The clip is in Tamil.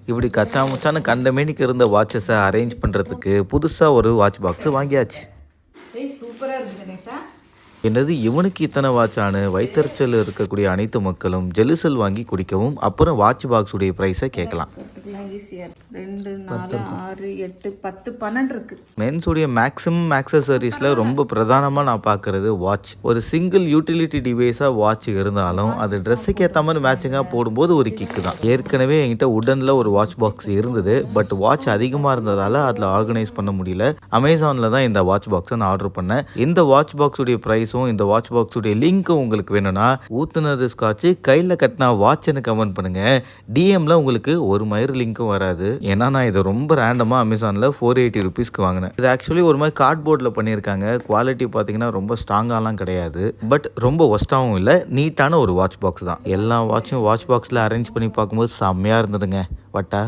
இப்படி கச்சா முச்சான்னு கண்டமேனிக்கு இருந்த வாட்சஸை அரேஞ்ச் பண்ணுறதுக்கு புதுசாக ஒரு வாட்ச் பாக்ஸ் வாங்கியாச்சு. சூப்பராக இருக்குது கணேசா. என்னது இவனுக்கு இத்தனை வாட்சானு வயிற்றுச்சல் இருக்கக்கூடிய அனைத்து மக்களும் ஜெலுசல் வாங்கி குடிக்கவும் அப்புறம் வாட்ச் பாக்ஸ் உடைய ப்ரைஸை கேட்கலாம். ஈஸியாக 2 4 6 8 10 12 இருக்கு. மென்ஸ் உடைய மேக்ஸிமம் ஆக்சசரிஸில் ரொம்ப பிரதானமாக நான் பார்க்குறது வாட்ச். ஒரு சிங்கிள் யூட்டிலிட்டி டிவைஸாக வாட்ச் இருந்தாலும் அது ட்ரெஸ்ஸுக்கு ஏற்ற மாதிரி மேட்சிங்காக போடும்போது ஒரு கிக்கு தான். ஏற்கனவே என்கிட்ட உடனில் ஒரு வாட்ச் பாக்ஸ் இருந்தது. பட் வாட்ச் அதிகமாக இருந்ததால் அதில் ஆர்கனைஸ் பண்ண முடியல. அமேசானில் தான் இந்த வாட்ச் பாக்ஸை நான் ஆர்டர் பண்ணேன். இந்த வாட்ச் பாக்ஸுடைய ப்ரைஸும் இந்த வாட்ச் பாக்ஸுடைய லிங்க்கும் உங்களுக்கு வேணும்னா ஊத்துனது ஸ்காட்ச் கையில் கட்டினா வாட்ச்னு கமெண்ட் பண்ணுங்கள். டிஎம்ல உங்களுக்கு ஒரு மயிறு லிங்க்கும் வராது. ஏன்னா நான் இதை ரொம்ப ரேண்டமாக அமேசானில் 480 ருபீஸ்க்கு வாங்கினேன். இது ஆக்சுவலி ஒரு மாதிரி கார்ட்போர்டில் பண்ணியிருக்காங்க. குவாலிட்டி பார்த்தீங்கன்னா ரொம்ப ஸ்ட்ராங்காலாம் கிடையாது. பட் ரொம்ப ஒஸ்ட்டாகவும் இல்லை. நீட்டான ஒரு வாட்ச் பாக்ஸ் தான். எல்லா வாட்சும் வாட்ச் பாக்ஸில் அரேஞ்ச் பண்ணி பார்க்கும்போது செம்மையாக இருந்ததுங்க. வட்டா